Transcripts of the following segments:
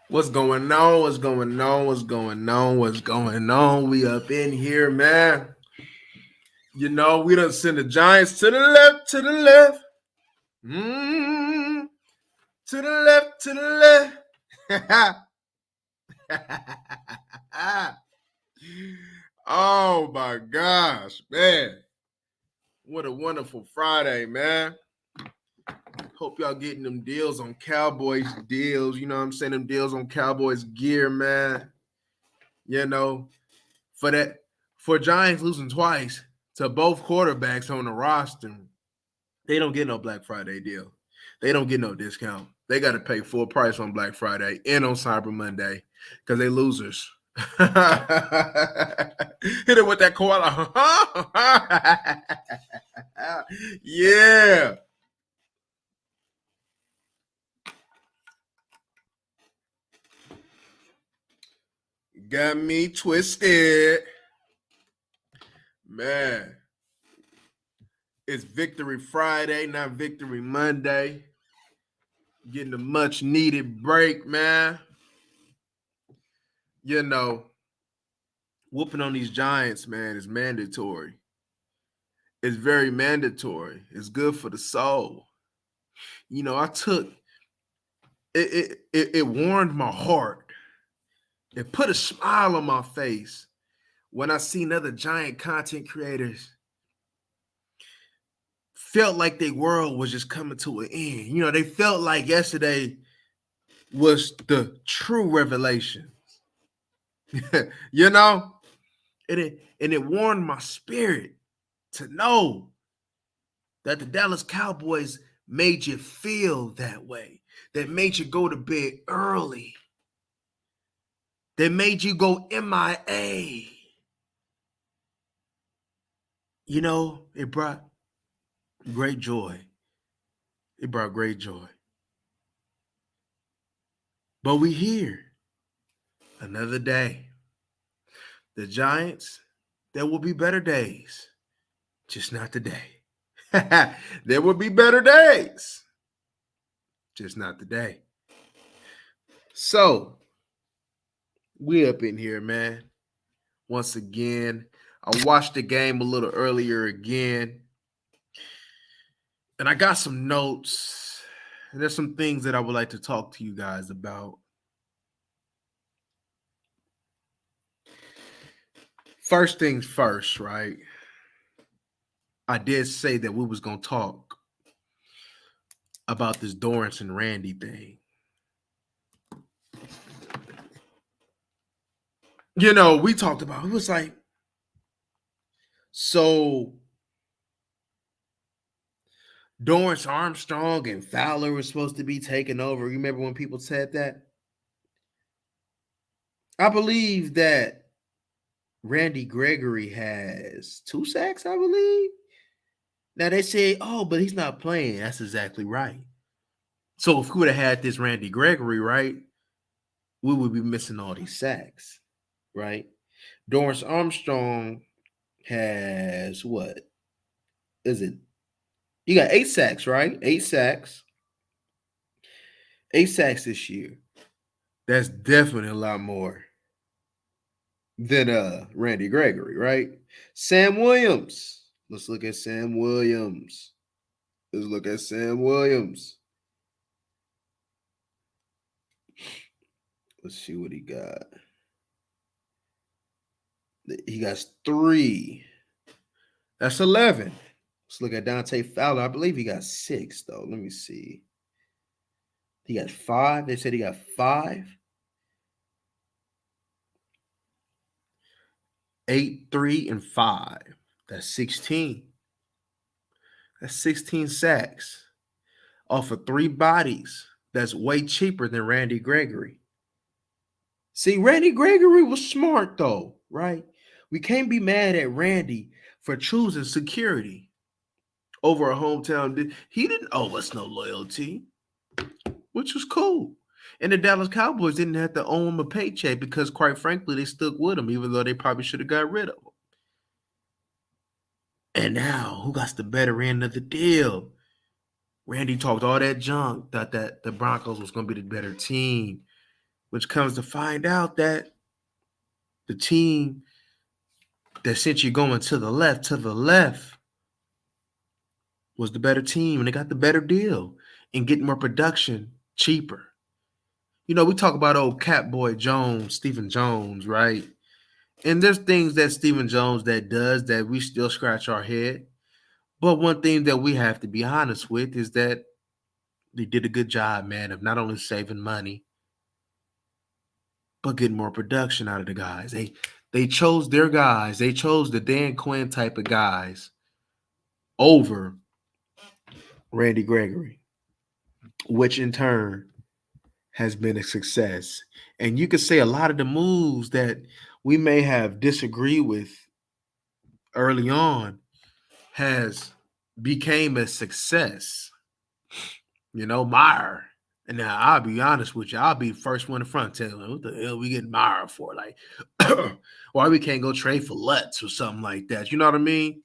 What's going on? What's going on? What's going on? What's going on? We up in here, man. We done send the Giants to the left, to the left. To the left, to the left. Oh my gosh, man. What a wonderful Friday, man. Hope y'all getting them deals on Cowboys deals. You know what I'm saying? Them deals on Cowboys gear, man. For that, for Giants losing twice to both quarterbacks on the roster, they don't get no Black Friday deal. They don't get no discount. They got to pay full price on Black Friday and on Cyber Monday because they losers. Hit it with that koala. Yeah. Got me twisted. Man. It's Victory Friday, not Victory Monday. Getting a much needed break, man. Whooping on these Giants, man, is mandatory. It's very mandatory. It's good for the soul. I took it. It warmed my heart. It put a smile on my face when I seen other Giant content creators felt like their world was just coming to an end. They felt like yesterday was the true revelation. And it warmed my spirit to know that the Dallas Cowboys made you feel that way. That made you go to bed early. That made you go MIA. It brought great joy. It brought great joy. But we here. Another day. The Giants, there will be better days. Just not today. There will be better days. Just not today. So, we up in here, man. Once again, I watched the game a little earlier again. And I got some notes. And there's some things that I would like to talk to you guys about. First things first, right? I did say that we was going to talk about this Dorrance and Randy thing. We talked about it. Was like, so Dorrance Armstrong and Fowler were supposed to be taking over. You remember when people said that? I believe that Randy Gregory has 2 sacks, I believe. Now they say, oh, but he's not playing. That's exactly right. So if we would have had this Randy Gregory, right, we would be missing all these sacks, right? Dorrance Armstrong has what? Is it? You got 8 sacks, right? 8 sacks. 8 sacks this year. That's definitely a lot more than Randy Gregory, right? Sam Williams. Let's look at Sam Williams. Let's look at Sam Williams. Let's see what he got. He got 3. That's 11. Let's look at Dante Fowler. I believe he got 6, though. Let me see. He got 5. They said he got 5. 8, 3, and 5. That's 16. That's 16 sacks off of 3 bodies. That's way cheaper than Randy Gregory. See, Randy Gregory was smart, though, right? We can't be mad at Randy for choosing security over a hometown. He didn't owe us no loyalty, which was cool. And the Dallas Cowboys didn't have to owe him a paycheck because, quite frankly, they stuck with him, even though they probably should have got rid of him. And now, who got the better end of the deal? Randy talked all that junk, thought that the Broncos was going to be the better team. which comes to find out that the team that sent you going to the left was the better team, and they got the better deal and getting more production cheaper. We talk about old Catboy Jones, Stephen Jones, right? And there's things that Stephen Jones that does that we still scratch our head. But one thing that we have to be honest with is that they did a good job, man, of not only saving money, but getting more production out of the guys. They chose their guys. They chose the Dan Quinn type of guys over Randy Gregory, which in turn has been a success. And you could say a lot of the moves that we may have disagreed with early on has became a success. Meyer. And now I'll be honest with you, I'll be the first one in front telling them, what the hell we getting Meyer for? Like, why we can't go trade for Lutz or something like that? You know what I mean?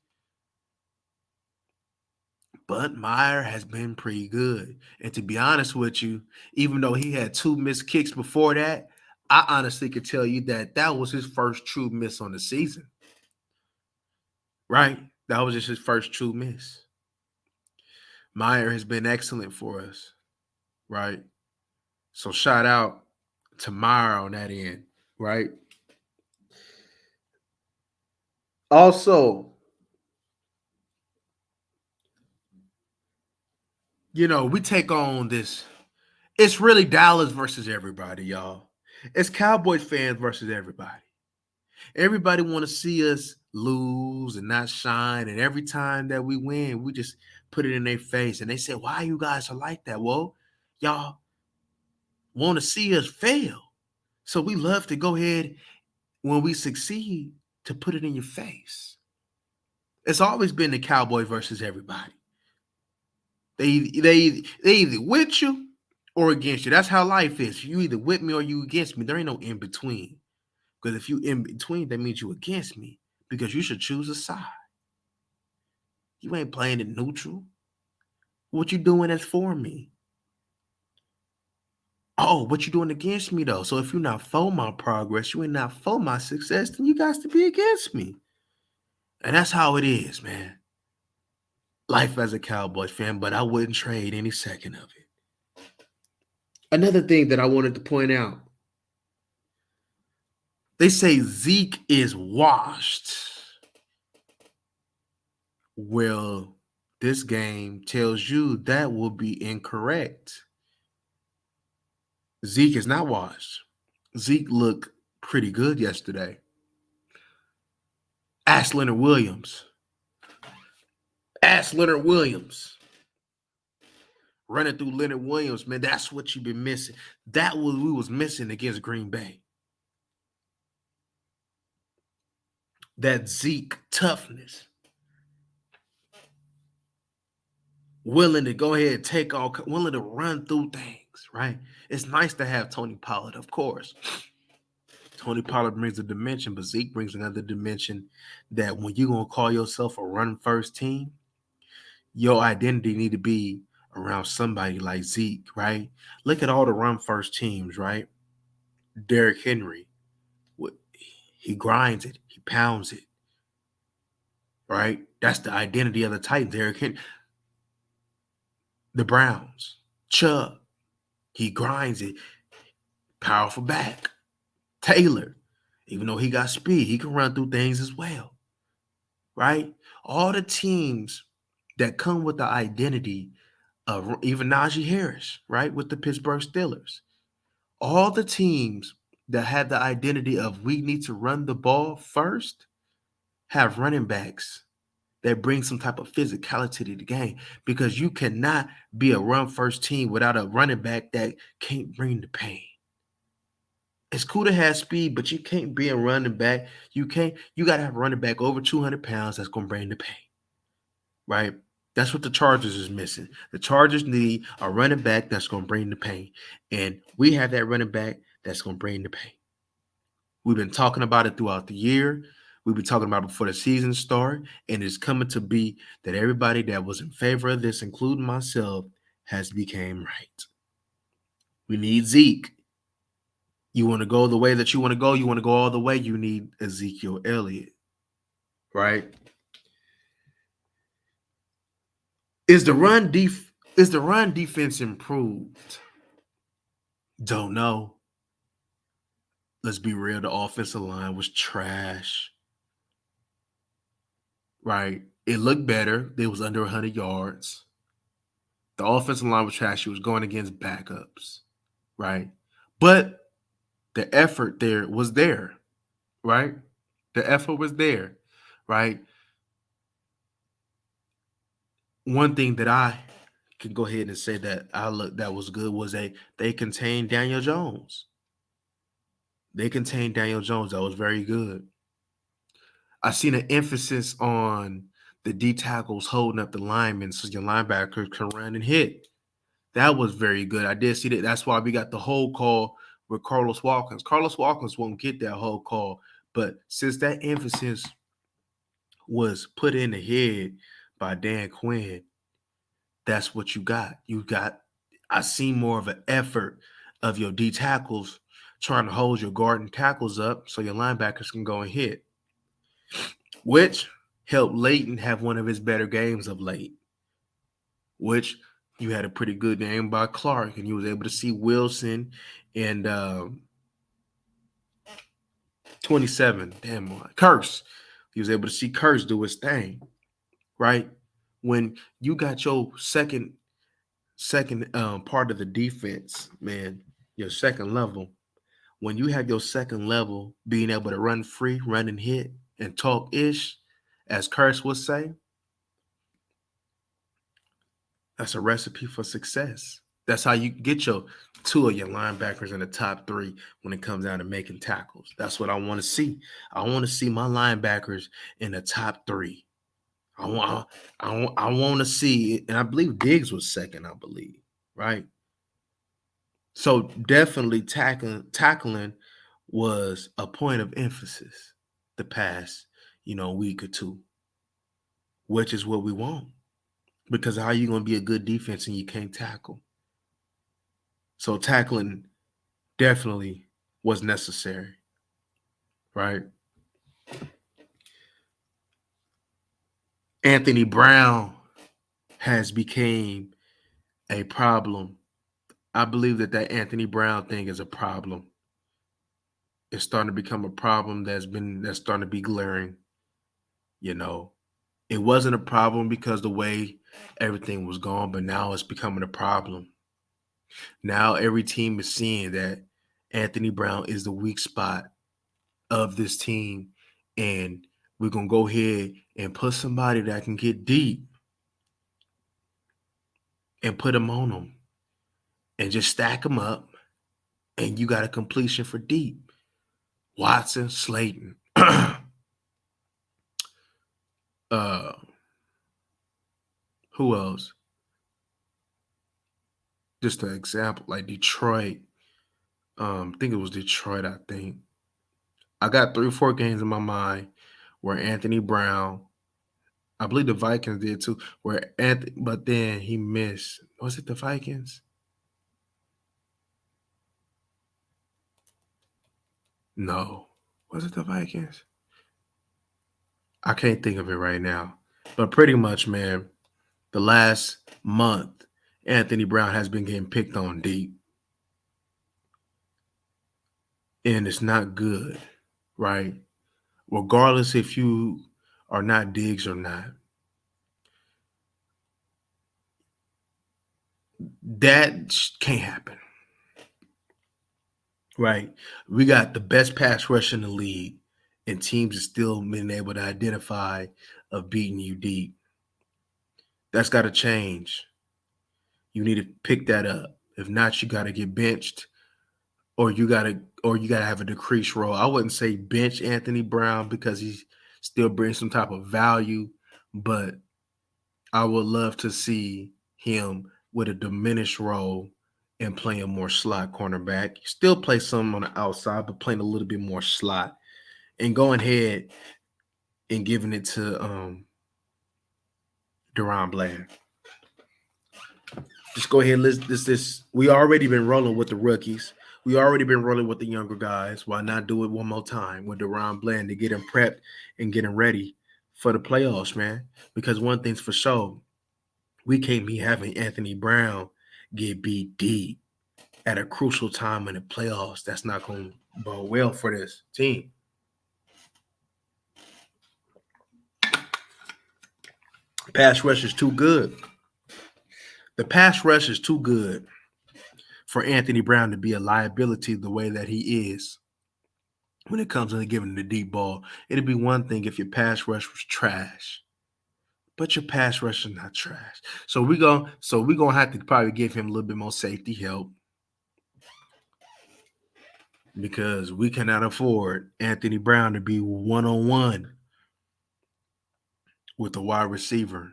But Meyer has been pretty good. And to be honest with you, even though he had 2 missed kicks before that, I honestly could tell you that that was his first true miss on the season. Right? That was just his first true miss. Meyer has been excellent for us. Right? So shout out to Meyer on that end. Right? Also, we take on this. It's really Dallas versus everybody, y'all. It's Cowboys fans versus everybody. Everybody want to see us lose and not shine. And every time that we win, we just put it in their face. And they say, why you guys are like that? Well, y'all want to see us fail. So we love to go ahead when we succeed to put it in your face. It's always been the Cowboy versus everybody. They either with you or against you. That's how life is. You either with me or you against me. There ain't no in between. Because if you in between, that means you against me. Because you should choose a side. You ain't playing it neutral. What you doing that's for me? Oh, what you doing against me though? So if you're not for my progress, you ain't not for my success, then you got to be against me. And that's how it is, man. Life as a Cowboys fan, but I wouldn't trade any second of it. Another thing that I wanted to point out. They say Zeke is washed. Well, this game tells you that will be incorrect. Zeke is not washed. Zeke looked pretty good yesterday. Ask Leonard Williams. Ask Leonard Williams. Running through Leonard Williams, man, that's what you've been missing. That was we was missing against Green Bay. That Zeke toughness. Willing to go ahead and take all, willing to run through things, right? It's nice to have Tony Pollard, of course. Tony Pollard brings a dimension, but Zeke brings another dimension that when you're going to call yourself a run-first team, your identity need to be around somebody like Zeke, right? Look at all the run-first teams, right? Derrick Henry, he grinds it, he pounds it, right? That's the identity of the Titans. Derrick Henry, the Browns, Chubb, he grinds it, powerful back. Taylor, even though he got speed, he can run through things as well, right? All the teams that come with the identity of even Najee Harris, right, with the Pittsburgh Steelers. All the teams that have the identity of we need to run the ball first have running backs that bring some type of physicality to the game because you cannot be a run-first team without a running back that can't bring the pain. It's cool to have speed, but you can't be a running back. You got to have a running back over 200 pounds that's going to bring the pain, right? That's what the Chargers is missing. The Chargers need a running back that's going to bring the pain. And we have that running back that's going to bring the pain. We've been talking about it throughout the year. We've been talking about it before the season started. And it's coming to be that everybody that was in favor of this, including myself, has became right. We need Zeke. You want to go the way that you want to go. You want to go all the way. You need Ezekiel Elliott, right? Is the run defense improved? Don't know. Let's be real. The offensive line was trash, right? It looked better. It was under 100 yards. The offensive line was trash. She was going against backups, right? But the effort there, right? The effort was there, right? One thing that I can go ahead and say that I look that was good was they contained Daniel Jones. They contained Daniel Jones. That was very good. I seen an emphasis on the D tackles holding up the linemen so your linebackers can run and hit. That was very good. I did see that. That's why we got the whole call with Carlos Watkins. Carlos Watkins won't get that whole call, but since that emphasis was put in the head by Dan Quinn, that's what you got. I see more of an effort of your D tackles trying to hold your guard and tackles up so your linebackers can go and hit, which helped Leighton have one of his better games of late, which you had a pretty good game by Clark, and you was able to see Wilson and 27, damn, Curse. He was able to see Curse do his thing, right? When you got your second part of the defense, man, your second level, when you have your second level being able to run free, run and hit, and talk ish, as Curse would say, that's a recipe for success. That's how you get your two of your linebackers in the top three when it comes down to making tackles. That's what I want to see. I want to see my linebackers in the top three. I want to see, and I believe Diggs was second. I believe, right? So definitely tackling was a point of emphasis the past, week or two, which is what we want. Because how are you going to be a good defense and you can't tackle? So tackling definitely was necessary, right? Anthony Brown has became a problem. I believe that Anthony Brown thing is a problem. It's starting to become a problem that's starting to be glaring. It wasn't a problem because the way everything was going, but now it's becoming a problem. Now every team is seeing that Anthony Brown is the weak spot of this team, and we're gonna go ahead and put somebody that can get deep and put them on them and just stack them up, and you got a completion for deep. Watson, Slayton, uh, who else? Just an example, like Detroit. I think it was Detroit. I think I got 3 or 4 games in my mind where Anthony Brown. I believe the Vikings did too. But then he missed. Was it the Vikings? No. Was it the Vikings? I can't think of it right now. But pretty much, man, the last month, Anthony Brown has been getting picked on deep. And it's not good, right? Regardless if you are not Diggs or not. That can't happen. Right. We got the best pass rush in the league, and teams are still being able to identify of beating you deep. That's got to change. You need to pick that up. If not, you got to get benched, or you gotta have a decreased role. I wouldn't say bench Anthony Brown because he still brings some type of value, but I would love to see him with a diminished role and playing more slot cornerback. Still play some on the outside, but playing a little bit more slot and going ahead and giving it to Deron Bland. Just go ahead. Let's this. We already been rolling with the rookies. We already been rolling with the younger guys. Why not do it one more time with Deron Bland to get him prepped and getting ready for the playoffs, man? Because one thing's for sure, we can't be having Anthony Brown get beat deep at a crucial time in the playoffs. That's not going to bode well for this team. Pass rush is too good. The pass rush is too good for Anthony Brown to be a liability the way that he is when it comes to giving the deep ball. It'd be one thing if your pass rush was trash, but your pass rush is not trash. So we gonna have to probably give him a little bit more safety help because we cannot afford Anthony Brown to be one on one with a wide receiver.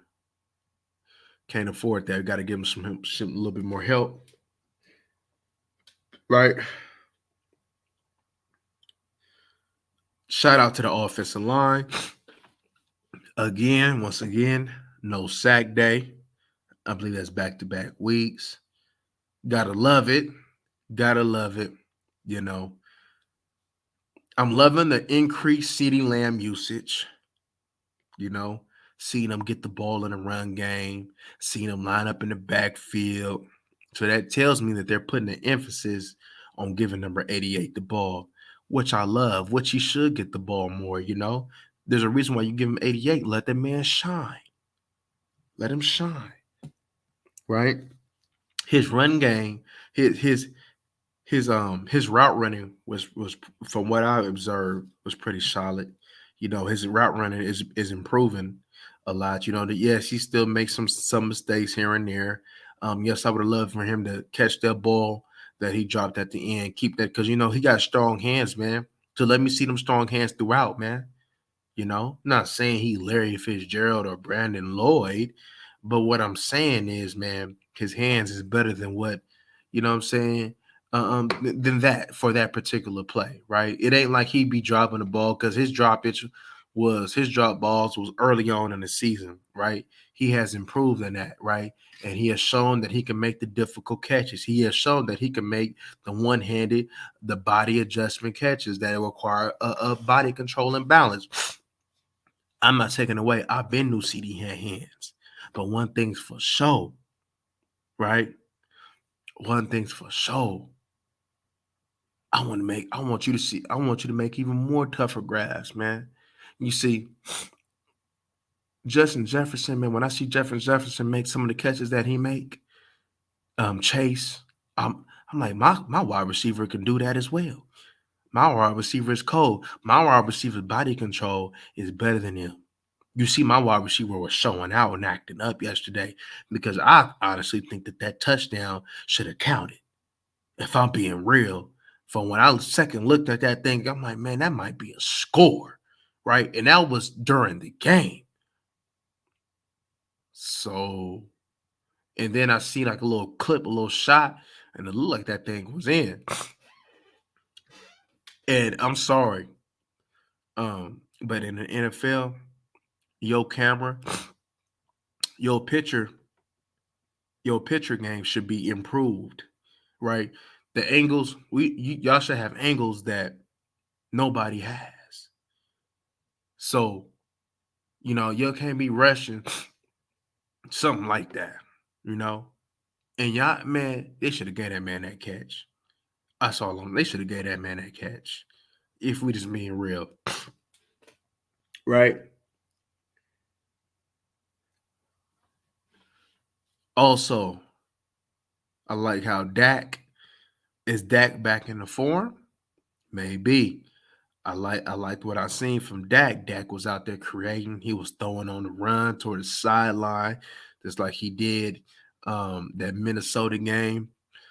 Can't afford that. Got to give him some a little bit more help, right? Shout out to the offensive line. Again, once again, no sack day. I believe that's back to back weeks. Gotta love it. Gotta love it. You know, I'm loving the increased CeeDee Lamb usage. You know, seeing them get the ball in the run game, seeing them line up in the backfield. So that tells me that they're putting the emphasis on giving number 88 the ball, which I love, which he should get the ball more, you know. There's a reason why you give him 88. Let that man shine. Let him shine, right? His run game, his route running was from what I observed was pretty solid. You know, his route running is improving a lot. You know, that yes, he still makes some mistakes here and there. Yes, I would have loved for him to catch that ball that he dropped at the end. Keep that because you know he got strong hands, man. So let me see them strong hands throughout, man. You know, not saying he Larry Fitzgerald or Brandon Lloyd, but what I'm saying is, man, his hands is better than what, you know what I'm saying, than that for that particular play, right? It ain't like he be dropping the ball because his drop balls was early on in the season, right? He has improved in that, right? And he has shown that he can make the difficult catches. He has shown that he can make the one-handed, the body adjustment catches that require a body control and balance. I'm not taking away. I've been new CD had hands. But one thing's for sure, right? One thing's for sure. I want you to see, I want you to make even more tougher grabs, man. You see, Justin Jefferson, man, when I see Jefferson make some of the catches that he make, Chase, I'm like, my wide receiver can do that as well. My wide receiver is cold. My wide receiver's body control is better than him. You see, my wide receiver was showing out and acting up yesterday because I honestly think that touchdown should have counted. If I'm being real, from when I second looked at that thing, I'm like, man, that might be a score, right? And that was during the game. So, and then I see like a little clip, a little shot, and it looked like that thing was in. And I'm sorry, but in the NFL, your camera, your picture your picture game should be improved, right? The angles, y'all should have angles that nobody has. So, you know, you can't be rushing something like that, you know? And y'all, man, they should have gave that man that catch. I saw them. They should have gave that man that catch. If we just being real. Right? Also, I like how Dak back in the form? Maybe. I liked what I seen from Dak. Dak was out there creating. He was throwing on the run toward the sideline, just like he did that Minnesota game.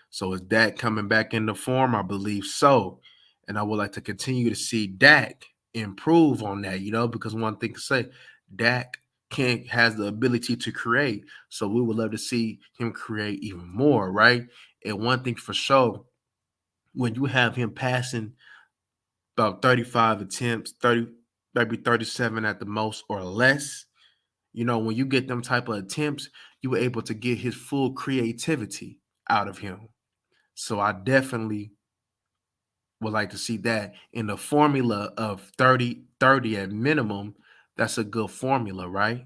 So is Dak coming back into form? I believe so. And I would like to continue to see Dak improve on that, you know, because one thing to say, Dak can has the ability to create. So we would love to see him create even more, right? And one thing for sure, when you have him passing about 35 attempts, 30, maybe 37 at the most or less. You know, when you get them type of attempts, you were able to get his full creativity out of him. So I definitely would like to see that in the formula of 30 at minimum. That's a good formula, right?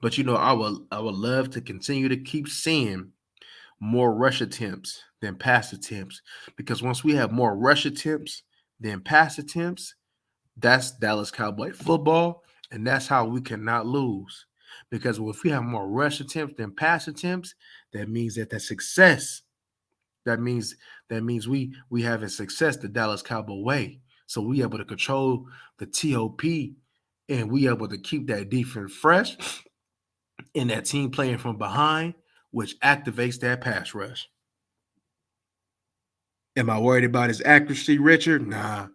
But I would love to continue to keep seeing more rush attempts than pass attempts, because once we have more rush attempts than pass attempts, that's Dallas Cowboy football, and that's how we cannot lose. Because if we have more rush attempts than pass attempts, that means that the success. That means we have a success the Dallas Cowboy way. So we able to control the TOP, and we able to keep that defense fresh and that team playing from behind, which activates that pass rush. Am I worried about his accuracy, Richard? Nah,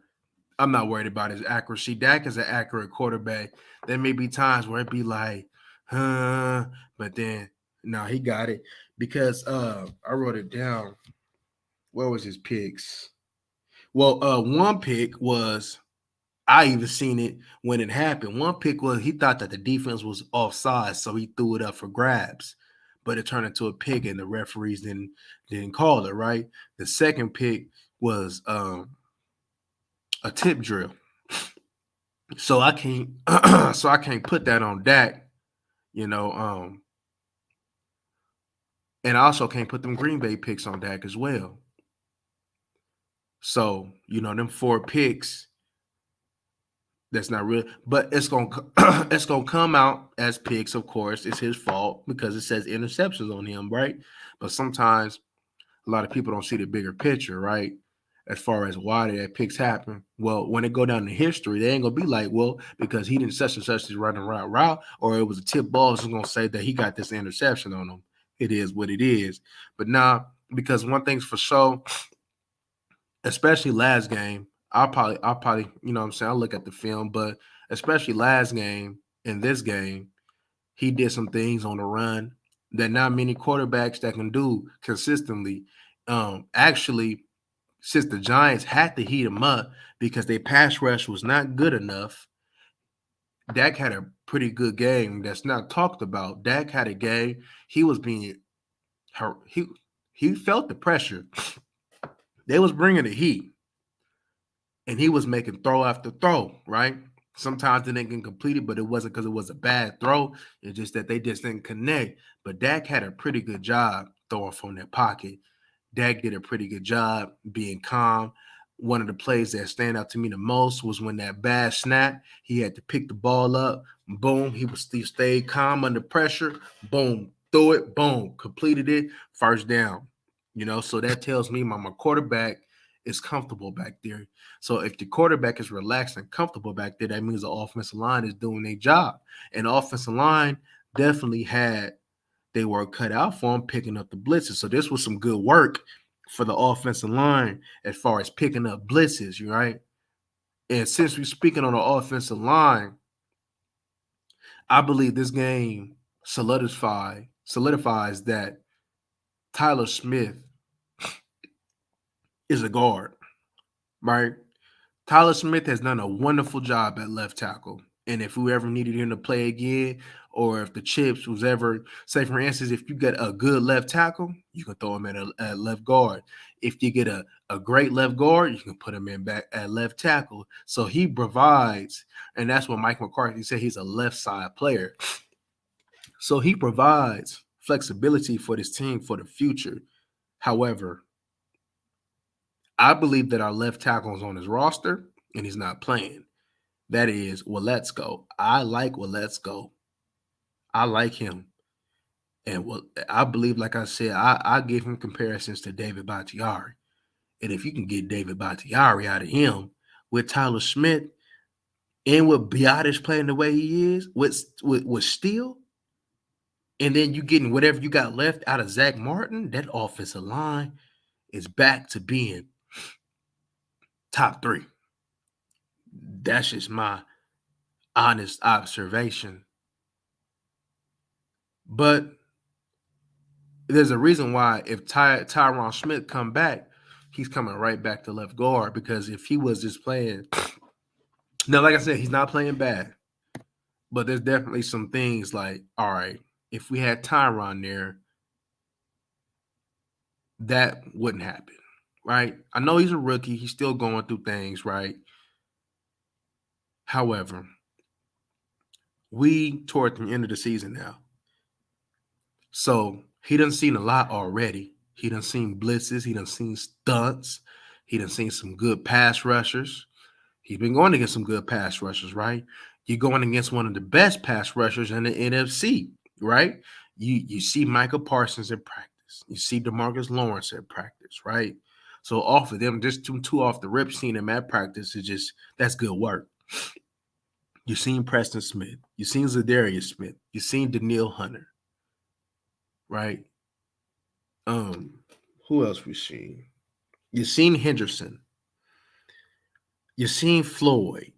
I'm not worried about his accuracy. Dak is an accurate quarterback. There may be times where it be like, but then no, he got it because I wrote it down. Where was his picks? Well, one pick was I even seen it when it happened. One pick was he thought that the defense was offside, so he threw it up for grabs, but it turned into a pick, and the referees didn't call it right. The second pick was a tip drill, so I can't so I can't put that on Dak, you know. And I also can't put them Green Bay picks on Dak as well. So them four picks. That's not real, but it's gonna it's gonna come out as picks. Of course, it's his fault because it says interceptions on him, right? But sometimes a lot of people don't see the bigger picture, right? As far as why that picks happen. Well, when it go down to history, they ain't gonna be like, well, because he didn't such and such is running route, or it was a tip ball. It's gonna say that he got this interception on him. It is what it is. But now, because one thing's for sure, especially last game, I'll probably, what I'm saying, I'll look at the film, but especially last game and this game, he did some things on the run that not many quarterbacks that can do consistently. Actually, since the Giants had to heat him up because their pass rush was not good enough, Dak had a pretty good game that's not talked about. Dak had a game. He was being he felt the pressure. They was bringing the heat, and he was making throw after throw, right? Sometimes they didn't get completed, but it wasn't because it was a bad throw. It's just that they just didn't connect. But Dak had a pretty good job throwing from that pocket. Dak did a pretty good job being calm. One of the plays that stand out to me the most was when that bad snap, he had to pick the ball up. Boom, he stayed calm under pressure. Boom, threw it. Boom, completed it. First down. So that tells me my quarterback is comfortable back there. So if the quarterback is relaxed and comfortable back there, that means the offensive line is doing their job. And the offensive line definitely had they were cut out for him picking up the blitzes. So this was some good work for the offensive line as far as picking up blitzes, right? And since we're speaking on the offensive line, I believe this game solidifies that Tyler Smith is a guard, right? Tyler Smith has done a wonderful job at left tackle. And if we ever needed him to play again, or if the chips was ever, say for instance, if you get a good left tackle, you can throw him at left guard. If you get a great left guard, you can put him in back at left tackle. So he provides, and that's what Mike McCarthy said, he's a left side player. So he provides flexibility for this team for the future. However, I believe that our left tackle is on his roster and he's not playing. That is, well, let's go. I like let's go. I like him. And I believe, like I said, I give him comparisons to David Bakhtiari. And if you can get David Bakhtiari out of him with Tyler Smith and with Biotis playing the way he is, with Steele, and then you getting whatever you got left out of Zach Martin, that offensive line is back to being top 3. That's just my honest observation. But there's a reason why if Tyron Smith come back, he's coming right back to left guard, because if he was just playing, now, like I said, he's not playing bad, but there's definitely some things like, all right, if we had Tyron there, that wouldn't happen, right? I know he's a rookie. He's still going through things, right? However, we toward the end of the season now. So he done seen a lot already. He done seen blitzes. He done seen stunts. He done seen some good pass rushers. He's been going against some good pass rushers, right? You're going against one of the best pass rushers in the NFC, right? You see Michael Parsons in practice. You see DeMarcus Lawrence in practice, right? So off of them, just two off the rip, seeing them at practice is just that's good work. You've seen Preston Smith. You've seen Zadarius Smith. You've seen Daniil Hunter, right? Um, who else we seen? You've seen Henderson. You've seen Floyd.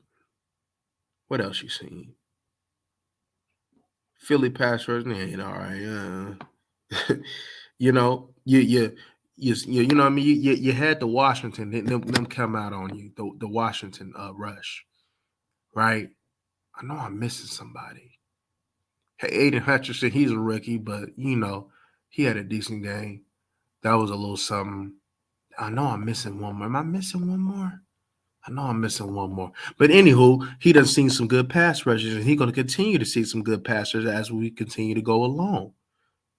What else you seen? Philly pass rush, ain't all right. You know, you know what I mean. You had the Washington, them come out on you. The Washington rush, right? I know I'm missing somebody. Hey, Aiden Hutchinson, he's a rookie, but he had a decent game. That was a little something. I know I'm missing one more. Am I missing one more? I know I'm missing one more. But anywho, he done seen some good pass rushes, and he's going to continue to see some good pass rushes as we continue to go along,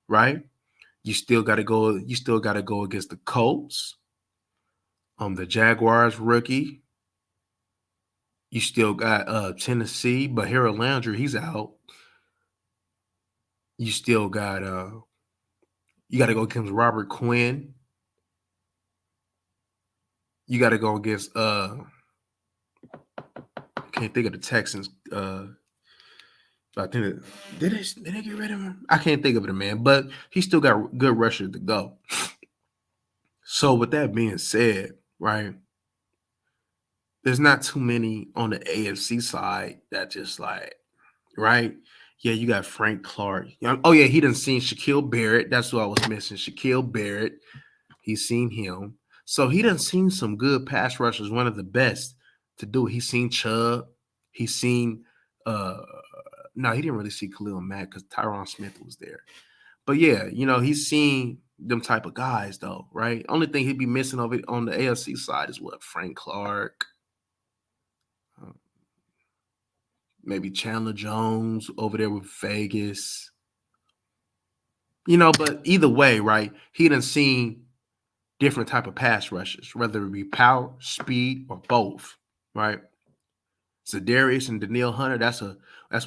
right? You still got to go. You still got to go against the Colts, the Jaguars rookie. You still got Tennessee, but Harold Landry, he's out. You still got you got to go against Robert Quinn. You got to go against I can't think of the Texans. I think did they get rid of him? I can't think of it, man. But he still got good rushers to go. So with that being said, right, there's not too many on the AFC side that just like, right? Yeah, you got Frank Clark. Oh yeah, he done seen Shaquille Barrett. That's what I was missing. Shaquille Barrett. He's seen him. So he done seen some good pass rushers, one of the best to do. He's seen Chubb. He's seen no, he didn't really see Khalil Mack because Tyron Smith was there. But yeah, he's seen them type of guys though, right? Only thing he'd be missing of it on the AFC side is what? Frank Clark, maybe Chandler Jones over there with Vegas. But either way, right? He done seen different type of pass rushes, whether it be power, speed, or both, right? Zadarius and Daniil Hunter, that's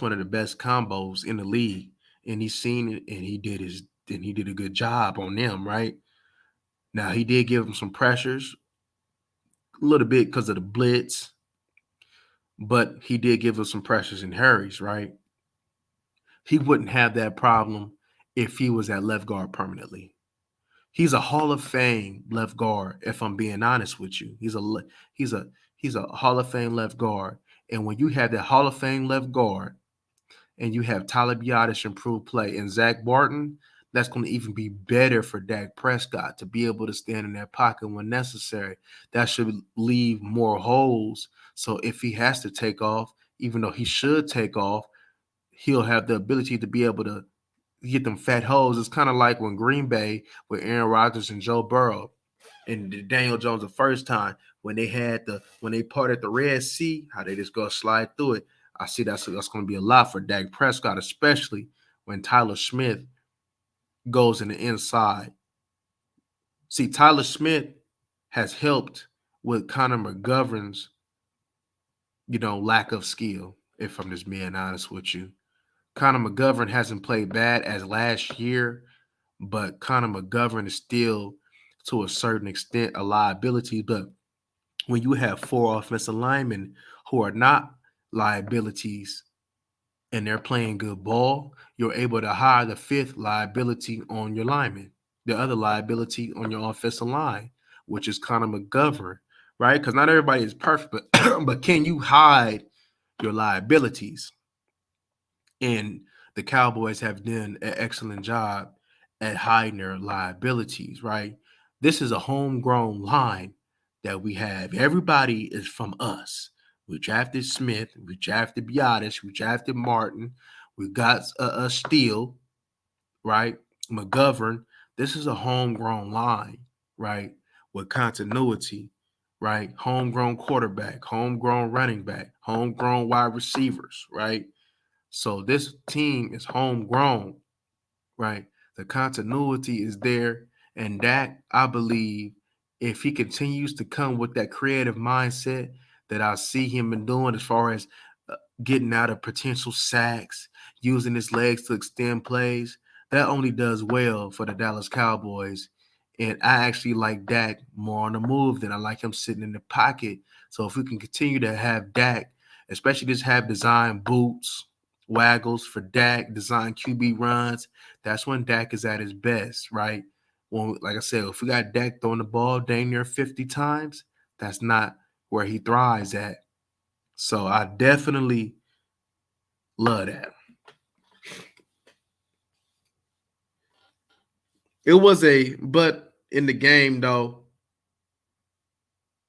one of the best combos in the league. And he's seen it and he did a good job on them, right? Now he did give him some pressures, a little bit because of the blitz, but he did give us some pressures and hurries, right? He wouldn't have that problem if he was at left guard permanently. He's a Hall of Fame left guard. If I'm being honest with you, he's a Hall of Fame left guard. And when you have that Hall of Fame left guard, and you have Tyler Biadasz improve play and Zach Barton, that's going to even be better for Dak Prescott to be able to stand in that pocket when necessary. That should leave more holes. So if he has to take off, even though he should take off, he'll have the ability to be able to get them fat holes. It's kind of like when Green Bay with Aaron Rodgers and Joe Burrow and Daniel Jones the first time when they parted the Red Sea, how they just go slide through it. I see that's going to be a lot for Dak Prescott, especially when Tyler Smith goes in the inside. See, Tyler Smith has helped with Connor McGovern's, lack of skill, if I'm just being honest with you. Connor McGovern hasn't played bad as last year, but Connor McGovern is still, to a certain extent, a liability. But when you have four offensive linemen who are not liabilities and they're playing good ball, you're able to hire the fifth liability on your lineman, the other liability on your offensive line, which is Connor McGovern, right? Because not everybody is perfect, but but can you hide your liabilities? And the Cowboys have done an excellent job at hiding their liabilities, right? This is a homegrown line that we have. Everybody is from us. We drafted Smith, we drafted Biadasz, we drafted Martin, we got a Steele, right? McGovern. This is a homegrown line, right? with continuity, right? Homegrown quarterback, homegrown running back, homegrown wide receivers, right? So this team is homegrown, right? The continuity is there. And that, I believe, if he continues to come with that creative mindset that I see him in doing as far as getting out of potential sacks, using his legs to extend plays, that only does well for the Dallas Cowboys. And I actually like Dak more on the move than I like him sitting in the pocket. So if we can continue to have Dak, especially just have design boots, waggles for Dak, design QB runs, that's when Dak is at his best, right? When, like I said, if we got Dak throwing the ball dang near 50 times, that's not where he thrives at. So I definitely love that. But in the game though,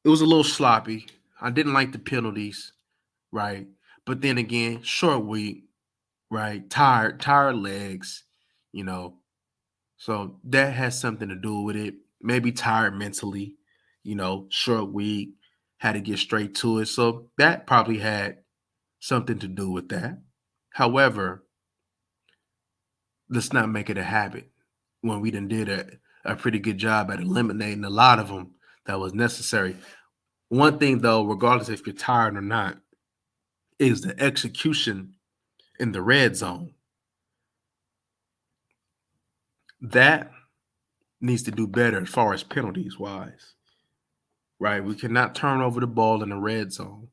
it was a little sloppy. I didn't like the penalties, right? But then again, short week, right? Tired legs, you know. So that has something to do with it. Maybe tired mentally, short week, had to get straight to it. So that probably had something to do with that. However, let's not make it a habit when we done did a pretty good job at eliminating a lot of them that was necessary. One thing though, regardless if you're tired or not, is the execution in the red zone. That needs to do better as far as penalties wise, right? We cannot turn over the ball in the red zone.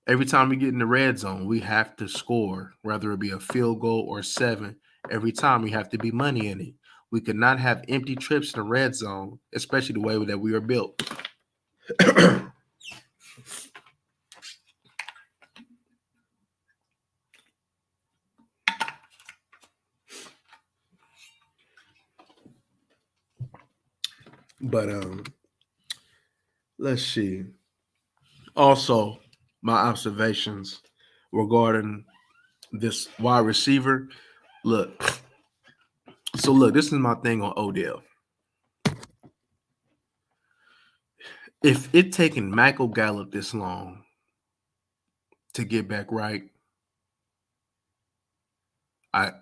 Every time we get in the red zone, we have to score, whether it be a field goal or seven. Every time we have to be money in it. We cannot have empty trips in the red zone, especially the way that we are built. But let's see. Also, my observations regarding this wide receiver. Look, this is my thing on Odell. If it taken Michael Gallup this long to get back right, I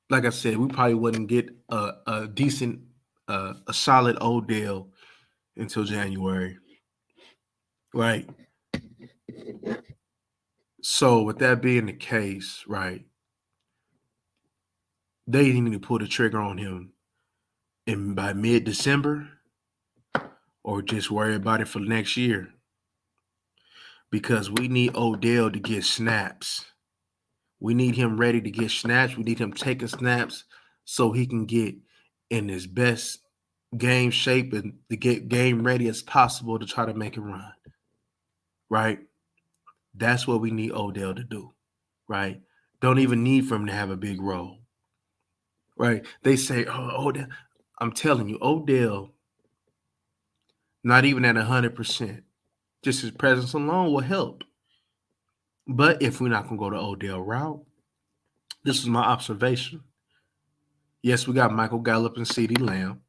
like I said, we probably wouldn't get a decent, a solid Odell until January, right? So with that being the case, right, they need to pull the trigger on him in by mid-December, or just worry about it for next year, because we need Odell to get snaps. We need him ready to get snaps. We need him taking snaps so he can get in his best game shape and to get game ready as possible to try to make a run. Right? That's what we need Odell to do. Right? Don't even need for him to have a big role. Right? They say, oh, Odell. I'm telling you, Odell, not even at 100%. Just his presence alone will help. But if we're not going to go the Odell route, this is my observation. Yes, we got Michael Gallup and CeeDee Lamb.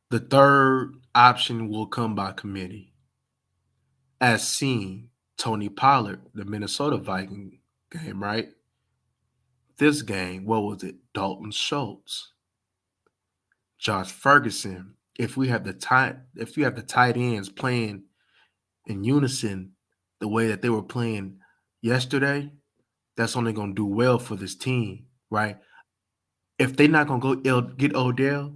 The third option will come by committee. As seen, Tony Pollard, the Minnesota Viking game, right? This game, what was it? Dalton Schultz, Josh Ferguson. If we have the tight ends playing in unison the way that they were playing yesterday, that's only going to do well for this team, right? If they're not going to go get Odell,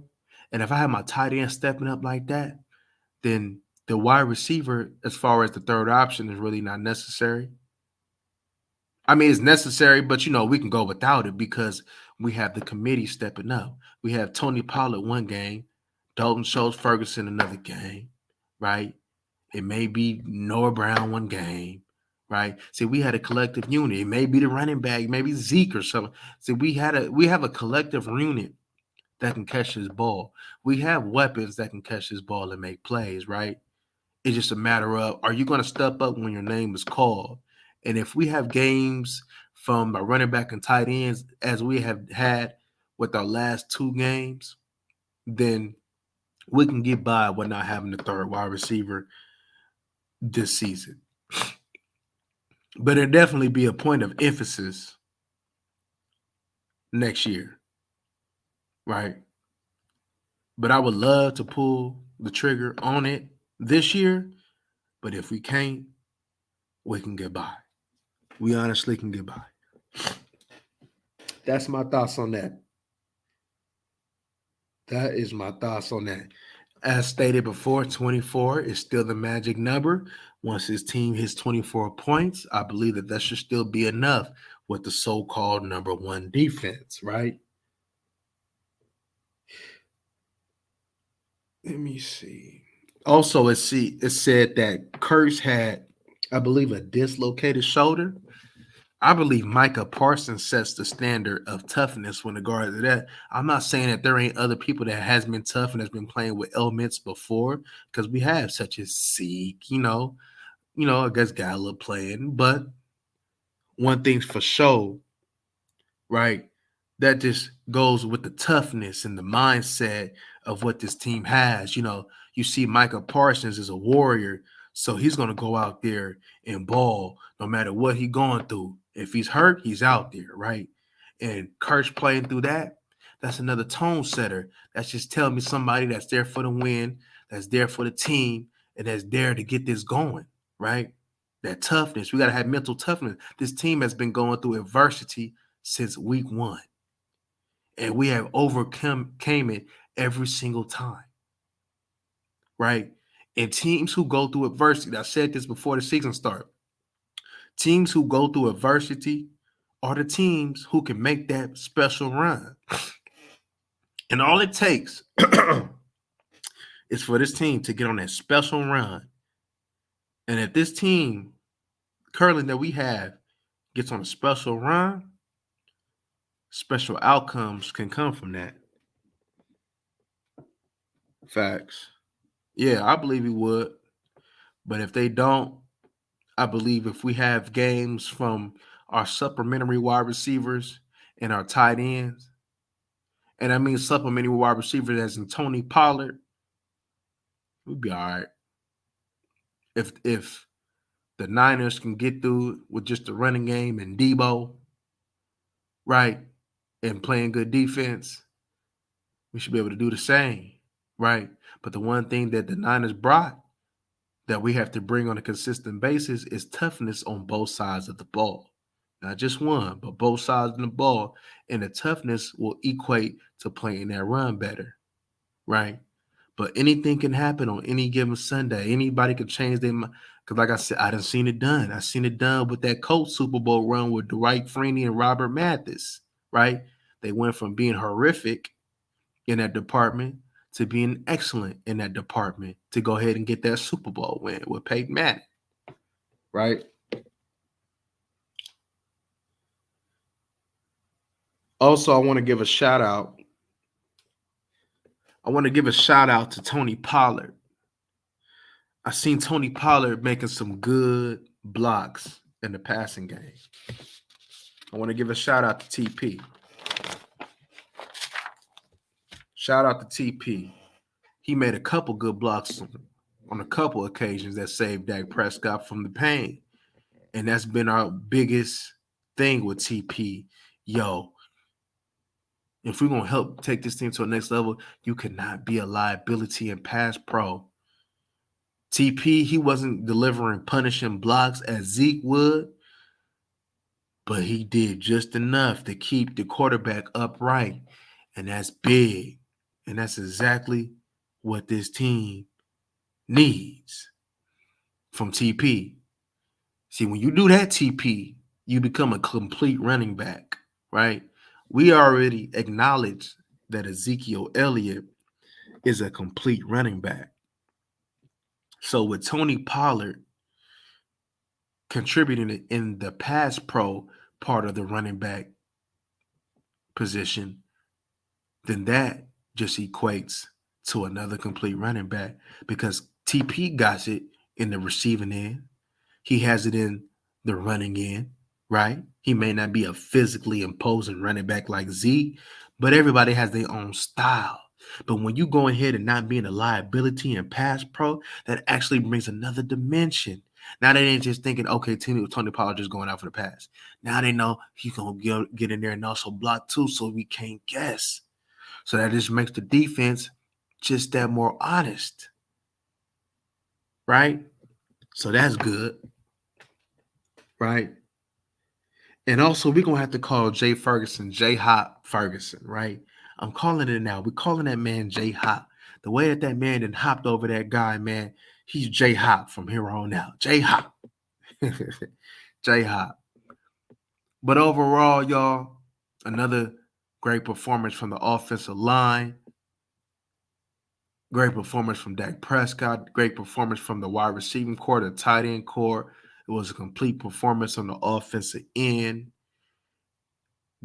and if I have my tight end stepping up like that, then the wide receiver, as far as the third option, is really not necessary. I mean, it's necessary, but we can go without it because we have the committee stepping up. We have Tony Pollard one game, Dalton Schultz Ferguson another game, right? It may be Noah Brown one game, right? See, we had a collective unit. It may be the running back, maybe Zeke or something. See, we have a collective unit that can catch this ball. We have weapons that can catch this ball and make plays, right? It's just a matter of, are you going to step up when your name is called? And if we have games from our running back and tight ends as we have had with our last 2 games, then we can get by with not having the third wide receiver this season. But it'll definitely be a point of emphasis next year, right? But I would love to pull the trigger on it this year. But if we can't, we can get by. We honestly can get by. That's my thoughts on that. That is my thoughts on that. As stated before, 24 is still the magic number. Once his team hits 24 points, I believe that should still be enough with the so-called number one defense, right? Let me see. Also, it said that Kurtz had, I believe, a dislocated shoulder. I believe Micah Parsons sets the standard of toughness when it regards to that. I'm not saying that there ain't other people that has been tough and has been playing with elements before, because we have, such as Zeke, I guess Gallup playing. But one thing's for sure, right? That just goes with the toughness and the mindset of what this team has. You see Micah Parsons is a warrior, so he's going to go out there and ball no matter what he's going through. If he's hurt, he's out there, right? And Kirsch playing through that, that's another tone setter. That's just telling me somebody that's there for the win, that's there for the team, and that's there to get this going, right? That toughness. We got to have mental toughness. This team has been going through adversity since week 1. And we have overcome it every single time, right? And teams who go through adversity, I said this before the season started, teams who go through adversity are the teams who can make that special run. And all it takes is for this team to get on that special run. And if this team currently that we have gets on a special run, special outcomes can come from that. Facts. Yeah, I believe he would. But if they don't, I believe if we have games from our supplementary wide receivers and our tight ends, and I mean supplementary wide receivers as in Tony Pollard, we'll be all right. If the Niners can get through with just the running game and Debo, right, and playing good defense, we should be able to do the same, right? But the one thing that the Niners brought that we have to bring on a consistent basis is toughness on both sides of the ball. Not just one, but both sides of the ball. And the toughness will equate to playing that run better, right? But anything can happen on any given Sunday. Anybody can change their mind. Because like I said, I done seen it done. I seen it done with that Colts Super Bowl run with Dwight Freeney and Robert Mathis, right? They went from being horrific in that department to being excellent in that department to go ahead and get that Super Bowl win with Peyton Manning, right? Also, I want to give a shout out. I want to give a shout out to Tony Pollard. I seen Tony Pollard making some good blocks in the passing game. I want to give a shout out to TP. Shout out to TP. He made a couple good blocks on a couple occasions that saved Dak Prescott from the pain. And that's been our biggest thing with TP. Yo, if we're going to help take this team to the next level, you cannot be a liability in pass pro. TP, he wasn't delivering punishing blocks as Zeke would, but he did just enough to keep the quarterback upright. And that's big. And that's exactly what this team needs from TP. See, when you do that, TP, you become a complete running back, right? We already acknowledge that Ezekiel Elliott is a complete running back. So with Tony Pollard contributing in the pass pro part of the running back position, then that just equates to another complete running back because TP got it in the receiving end. He has it in the running end. right? He may not be a physically imposing running back like Z, but everybody has their own style. But when you go ahead and not being a liability in pass pro, that actually brings another dimension. Now they ain't just thinking, okay, Tony Pollard just going out for the pass. Now they know he's gonna get in there and also block too, so we can't guess. So that just makes the defense just that more honest, right? So that's good, right? And also, we're gonna have to call Jay Ferguson, Jay Hop Ferguson, right? I'm calling it now. We're calling that man Jay Hop. The way that man then hopped over that guy, man, he's Jay Hop from here on out. Jay Hop. Jay Hop. But overall, y'all, another great performance from the offensive line. Great performance from Dak Prescott. Great performance from the wide receiving core, the tight end core. It was a complete performance on the offensive end.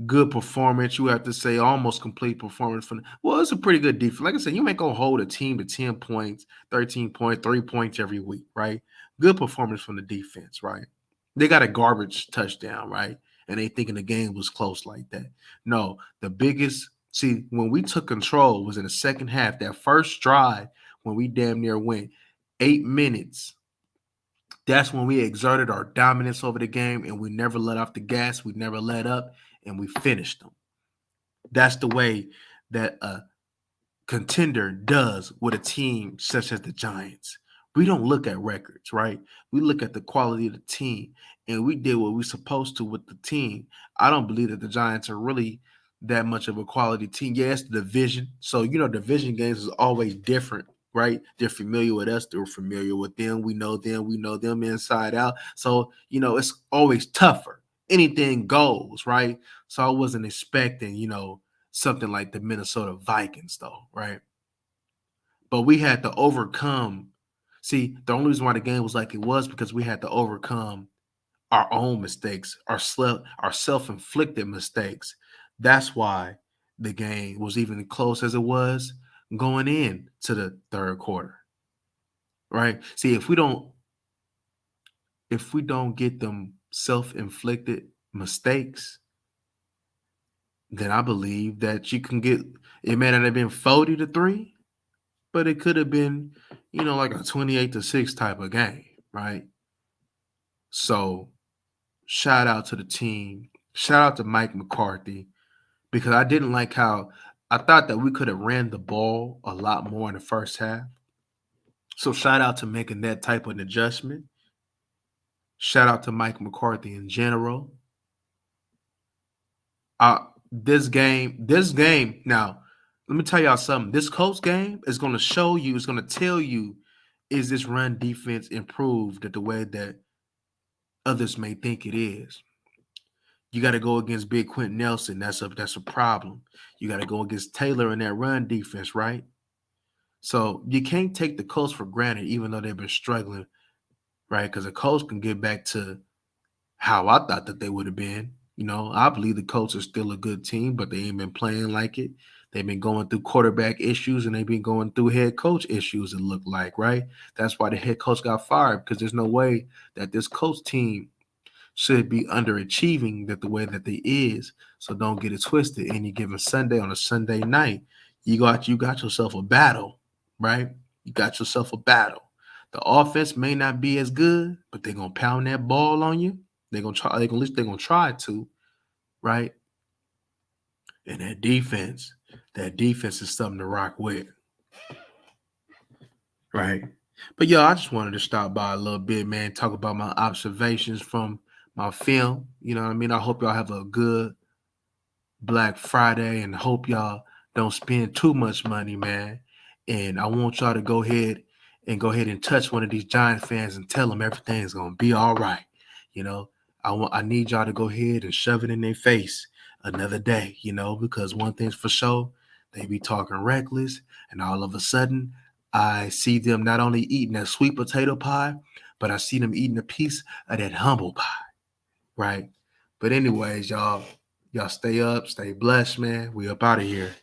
Good performance. You have to say almost complete performance from. Well, it's a pretty good defense. Like I said, you ain't gonna hold a team to 10 points, 13 points, 3 points every week, right? Good performance from the defense, right? They got a garbage touchdown, right? And they thinking the game was close like that. No, the biggest when we took control was in the second half. That first drive when we damn near went 8 minutes. That's when we exerted our dominance over the game and we never let off the gas. We never let up and we finished them. That's the way that a contender does with a team such as the Giants. We don't look at records, right? We look at the quality of the team, and we did what we're supposed to with the team. I don't believe that the Giants are really that much of a quality team. Yes, the division. So, division games is always different, right? They're familiar with us. They're familiar with them. We know them. We know them inside out. So, it's always tougher. Anything goes, right? So I wasn't expecting, something like the Minnesota Vikings, though, right? But we had to overcome. See, the only reason why the game was like it was because we had to overcome our own mistakes, our self-inflicted mistakes. That's why the game was even close as it was going in to the third quarter, right? See, if we don't get them self-inflicted mistakes, then I believe that you can get it may not have been 40-3, but it could have been, like a 28-6 type of game, right? So shout out to the team. Shout out to Mike McCarthy because I didn't like how I thought that we could have ran the ball a lot more in the first half. So shout out to making that type of an adjustment. Shout out to Mike McCarthy in general. This game, now, let me tell y'all something. This Colts game is going to show you, it's going to tell you, is this run defense improved the way that others may think it is? You got to go against Big Quentin Nelson. That's a problem. You got to go against Taylor in that run defense, right? So you can't take the Colts for granted, even though they've been struggling, right? Because the Colts can get back to how I thought that they would have been. I believe the Colts are still a good team, but they ain't been playing like it. They've been going through quarterback issues and they've been going through head coach issues, it looked like, right? That's why the head coach got fired, because there's no way that this Colts team should be underachieving the way that they is. So don't get it twisted. Any given Sunday on a Sunday night, you got yourself a battle, right? You got yourself a battle. The offense may not be as good, but they're gonna pound that ball on you. They're gonna try. At least they're gonna try to, right? And that defense is something to rock with, right? But yeah, I just wanted to stop by a little bit, man. Talk about my observations from my film. You know what I mean? I hope y'all have a good Black Friday and hope y'all don't spend too much money, man. And I want y'all to go ahead and touch one of these Giant fans and tell them everything's gonna be all right. You know, I need y'all to go ahead and shove it in their face another day, because one thing's for sure, they be talking reckless, and all of a sudden I see them not only eating that sweet potato pie, but I see them eating a piece of that humble pie, right? But anyways, y'all stay up, stay blessed, man. We up out of here.